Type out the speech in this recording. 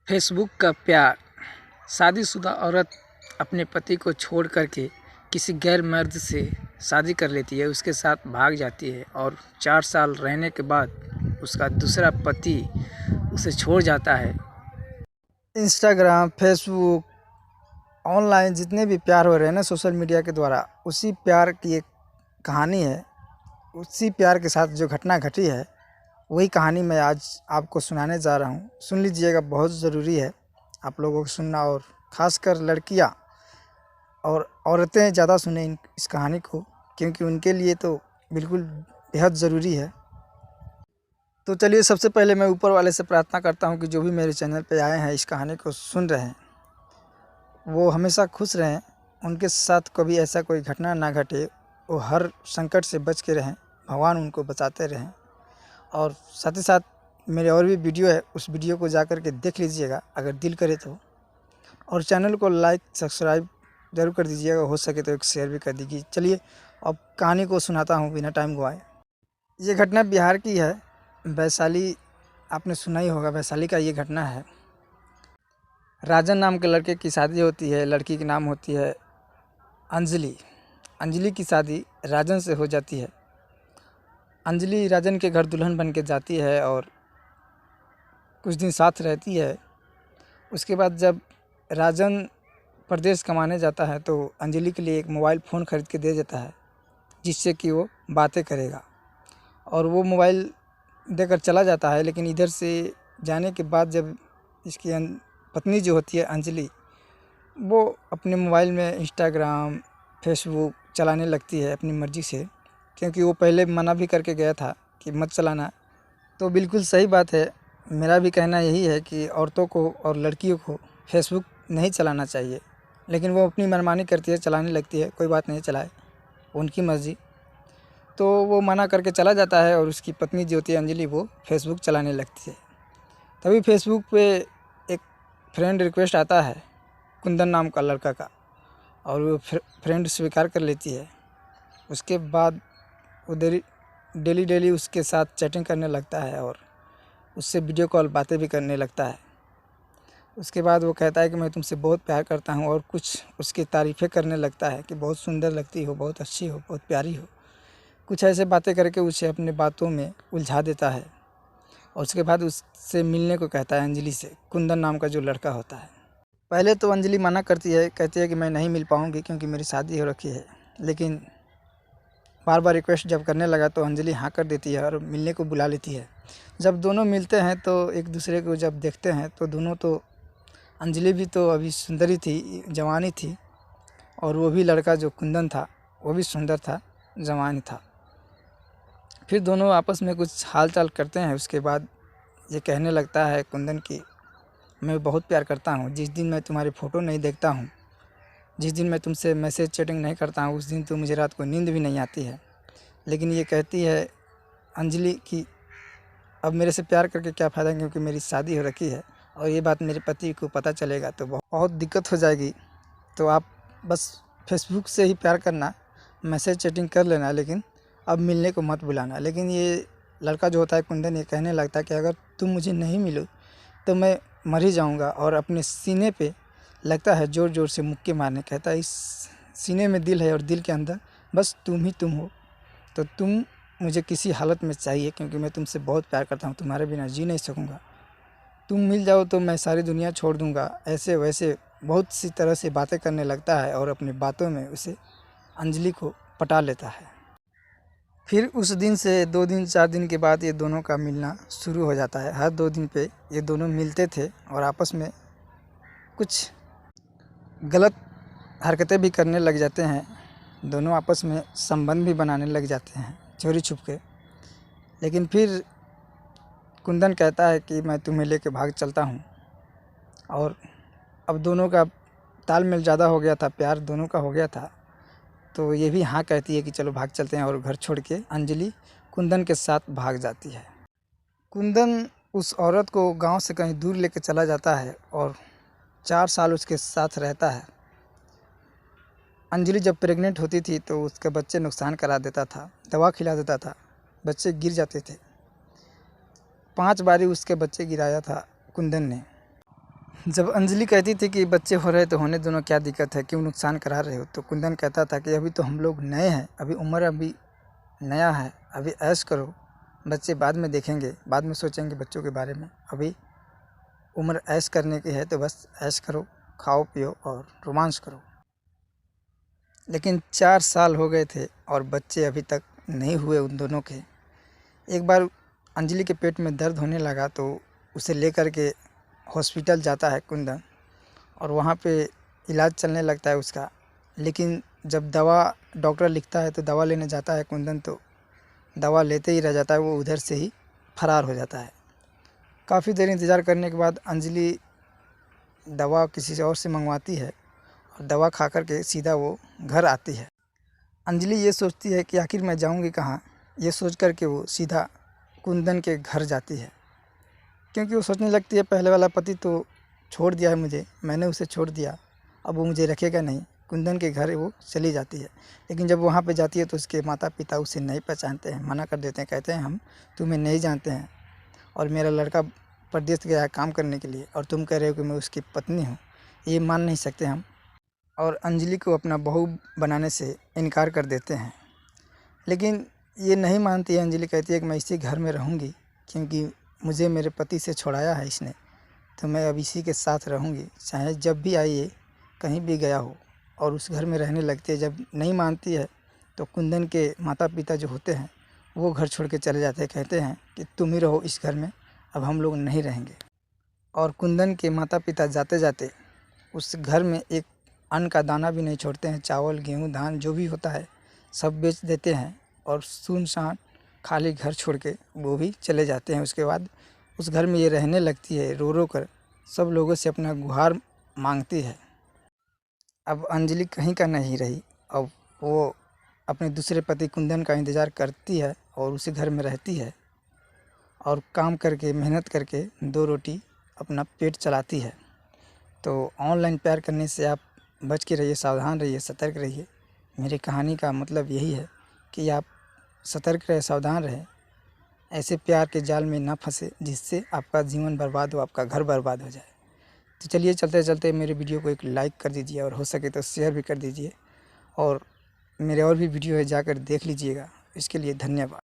Facebook का प्यार। शादीशुदा औरत अपने पति को छोड़ करके किसी गैर मर्द से शादी कर लेती है, उसके साथ भाग जाती है और 4 साल रहने के बाद उसका दूसरा पति उसे छोड़ जाता है। इंस्टाग्राम, फेसबुक, ऑनलाइन जितने भी प्यार हो रहे हैं ना सोशल मीडिया के द्वारा, उसी प्यार की एक कहानी है। उसी प्यार के साथ जो घटना घटी है वही कहानी मैं आज आपको सुनाने जा रहा हूँ। सुन लीजिएगा, बहुत ज़रूरी है आप लोगों को सुनना, और ख़ासकर लड़कियाँ और औरतें ज़्यादा सुने इस कहानी को, क्योंकि उनके लिए तो बिल्कुल बेहद ज़रूरी है। तो चलिए, सबसे पहले मैं ऊपर वाले से प्रार्थना करता हूँ कि जो भी मेरे चैनल पे आए हैं, इस कहानी को सुन रहे हैं, वो हमेशा खुश रहें, उनके साथ कभी ऐसा कोई घटना ना घटे, वो हर संकट से बच के रहें, भगवान उनको बचाते रहें। और साथ ही साथ मेरे और भी वीडियो है, उस वीडियो को जा कर के देख लीजिएगा अगर दिल करे तो, और चैनल को लाइक सब्सक्राइब ज़रूर कर दीजिएगा, हो सके तो एक शेयर भी कर दीजिए। चलिए अब कहानी को सुनाता हूँ बिना टाइम गवाए। ये घटना बिहार की है, वैशाली, आपने सुना ही होगा, वैशाली का ये घटना है। राजन नाम के लड़के की शादी होती है, लड़की की नाम होती है अंजलि। अंजलि की शादी राजन से हो जाती है। अंजलि राजन के घर दुल्हन बन के जाती है और कुछ दिन साथ रहती है। उसके बाद जब राजन परदेश कमाने जाता है तो अंजलि के लिए एक मोबाइल फ़ोन खरीद के दे देता है, जिससे कि वो बातें करेगा। और वो मोबाइल देकर चला जाता है, लेकिन इधर से जाने के बाद जब इसकी पत्नी जो होती है अंजलि, वो अपने मोबाइल में इंस्टाग्राम, फेसबुक चलाने लगती है अपनी मर्ज़ी से, क्योंकि वो पहले मना भी करके गया था कि मत चलाना। तो बिल्कुल सही बात है, मेरा भी कहना यही है कि औरतों को और लड़कियों को फेसबुक नहीं चलाना चाहिए, लेकिन वो अपनी मनमानी करती है, चलाने लगती है। कोई बात नहीं, चलाए, उनकी मर्ज़ी। तो वो मना करके चला जाता है और उसकी पत्नी जो होती है अंजलि, वो फेसबुक चलाने लगती है। तभी फेसबुक पे एक फ्रेंड रिक्वेस्ट आता है कुंदन नाम का लड़का का, और वो फ्रेंड स्वीकार कर लेती है। उसके बाद वो डेली डेली उसके साथ चैटिंग करने लगता है और उससे वीडियो कॉल बातें भी करने लगता है। उसके बाद वो कहता है कि मैं तुमसे बहुत प्यार करता हूँ, और कुछ उसकी तारीफ़ें करने लगता है कि बहुत सुंदर लगती हो, बहुत अच्छी हो, बहुत प्यारी हो। कुछ ऐसे बातें करके उसे अपने बातों में उलझा देता है, और उसके बाद उससे मिलने को कहता है अंजलि से, कुंदन नाम का जो लड़का होता है। पहले तो अंजलि मना करती है, कहती है कि मैं नहीं मिल पाऊँगी क्योंकि मेरी शादी हो रखी है। लेकिन बार बार रिक्वेस्ट जब करने लगा तो अंजलि हाँ कर देती है और मिलने को बुला लेती है। जब दोनों मिलते हैं तो एक दूसरे को जब देखते हैं तो दोनों तो, अंजलि भी तो अभी सुंदरी थी, जवानी थी, और वो भी लड़का जो कुंदन था वो भी सुंदर था, जवानी था। फिर दोनों आपस में कुछ हाल चाल करते हैं। उसके बाद ये कहने लगता है कुंदन की, मैं बहुत प्यार करता हूँ, जिस दिन मैं तुम्हारी फ़ोटो नहीं देखता हूँ, जिस दिन मैं तुमसे मैसेज चैटिंग नहीं करता हूँ, उस दिन तो मुझे रात को नींद भी नहीं आती है। लेकिन ये कहती है अंजलि कि अब मेरे से प्यार करके क्या फ़ायदा, क्योंकि मेरी शादी हो रखी है और ये बात मेरे पति को पता चलेगा तो बहुत दिक्कत हो जाएगी। तो आप बस फेसबुक से ही प्यार करना, मैसेज चैटिंग कर लेना, लेकिन अब मिलने को मत बुलाना। लेकिन ये लड़का जो होता है कुंदन, ये कहने लगता है कि अगर तुम मुझे नहीं मिलो तो मैं मर ही जाऊँगा। और अपने सीने पे लगता है ज़ोर ज़ोर से मुक्के मारने, कहता है इस सीने में दिल है और दिल के अंदर बस तुम ही तुम हो, तो तुम मुझे किसी हालत में चाहिए, क्योंकि मैं तुमसे बहुत प्यार करता हूँ, तुम्हारे बिना जी नहीं सकूँगा। तुम मिल जाओ तो मैं सारी दुनिया छोड़ दूँगा। ऐसे वैसे बहुत सी तरह से बातें करने लगता है और अपनी बातों में उसे अंजलि को पटा लेता है। फिर उस दिन से 2 दिन 4 दिन के बाद ये दोनों का मिलना शुरू हो जाता है। हर 2 दिन पे ये दोनों मिलते थे और आपस में कुछ गलत हरकतें भी करने लग जाते हैं। दोनों आपस में संबंध भी बनाने लग जाते हैं चोरी छुप के। लेकिन फिर कुंदन कहता है कि मैं तुम्हें लेके भाग चलता हूँ, और अब दोनों का तालमेल ज़्यादा हो गया था, प्यार दोनों का हो गया था, तो ये भी हाँ कहती है कि चलो भाग चलते हैं, और घर छोड़ के अंजलि कुंदन के साथ भाग जाती है। कुंदन उस औरत को गांव से कहीं दूर लेके चला जाता है और 4 साल उसके साथ रहता है। अंजलि जब प्रेग्नेंट होती थी तो उसके बच्चे नुकसान करा देता था, दवा खिला देता था, बच्चे गिर जाते थे। 5 बारी उसके बच्चे गिराया था कुंदन ने। जब अंजलि कहती थी कि बच्चे हो रहे तो होने दोनों, क्या दिक्कत है, क्यों नुकसान करा रहे हो, तो कुंदन कहता था कि अभी तो हम लोग नए हैं, अभी उम्र अभी नया है, अभी ऐश करो, बच्चे बाद में देखेंगे, बाद में सोचेंगे बच्चों के बारे में, अभी उम्र ऐश करने की है तो बस ऐश करो, खाओ पियो और रोमांस करो। लेकिन 4 साल हो गए थे और बच्चे अभी तक नहीं हुए उन दोनों के। एक बार अंजलि के पेट में दर्द होने लगा तो उसे लेकर के हॉस्पिटल जाता है कुंदन, और वहाँ पे इलाज चलने लगता है उसका। लेकिन जब दवा डॉक्टर लिखता है तो दवा लेने जाता है कुंदन, तो दवा लेते ही रह जाता है, वो उधर से ही फरार हो जाता है। काफ़ी देर इंतज़ार करने के बाद अंजलि दवा किसी से और से मंगवाती है और दवा खा कर के सीधा वो घर आती है। अंजलि ये सोचती है कि आखिर मैं जाऊंगी कहाँ, ये सोच कर के वो सीधा कुंदन के घर जाती है, क्योंकि वो सोचने लगती है पहले वाला पति तो छोड़ दिया है मुझे, मैंने उसे छोड़ दिया, अब वो मुझे रखेगा नहीं। कुंदन के घर वो चली जाती है। लेकिन जब वहाँ पे जाती है तो उसके माता पिता उसे नहीं पहचानते हैं, मना कर देते हैं, कहते हैं हम तुम्हें नहीं जानते हैं और मेरा लड़का परदेश गया है काम करने के लिए और तुम कह रहे हो कि मैं उसकी पत्नी हूँ, ये मान नहीं सकते हम। और अंजलि को अपना बहू बनाने से इनकार कर देते हैं। लेकिन ये नहीं मानती है अंजलि, कहती है कि मैं इसी घर में रहूँगी, क्योंकि मुझे मेरे पति से छुड़ाया है इसने, तो मैं अब इसी के साथ रहूँगी, चाहे जब भी आइए कहीं भी गया हो। और उस घर में रहने लगती है। जब नहीं मानती है तो कुंदन के माता पिता जो होते हैं वो घर छोड़ के चले जाते हैं, कहते हैं कि तुम ही रहो इस घर में, अब हम लोग नहीं रहेंगे। और कुंदन के माता पिता जाते जाते उस घर में एक अन्न का दाना भी नहीं छोड़ते हैं, चावल गेहूँ धान जो भी होता है सब बेच देते हैं और सुनसान खाली घर छोड़ के वो भी चले जाते हैं। उसके बाद उस घर में ये रहने लगती है, रो रो कर सब लोगों से अपना गुहार मांगती है। अब अंजलि कहीं का नहीं रही, अब वो अपने दूसरे पति कुंदन का इंतज़ार करती है और उसी घर में रहती है और काम करके मेहनत करके 2 रोटी अपना पेट चलाती है। तो ऑनलाइन प्यार करने से आप बच के रहिए, सावधान रहिए, सतर्क रहिए। मेरी कहानी का मतलब यही है कि आप सतर्क रहें, सावधान रहें, ऐसे प्यार के जाल में ना फंसे जिससे आपका जीवन बर्बाद हो, आपका घर बर्बाद हो जाए। तो चलिए चलते चलते मेरे वीडियो को एक लाइक कर दीजिए और हो सके तो शेयर भी कर दीजिए, और मेरे और भी वीडियो है जाकर देख लीजिएगा। इसके लिए धन्यवाद।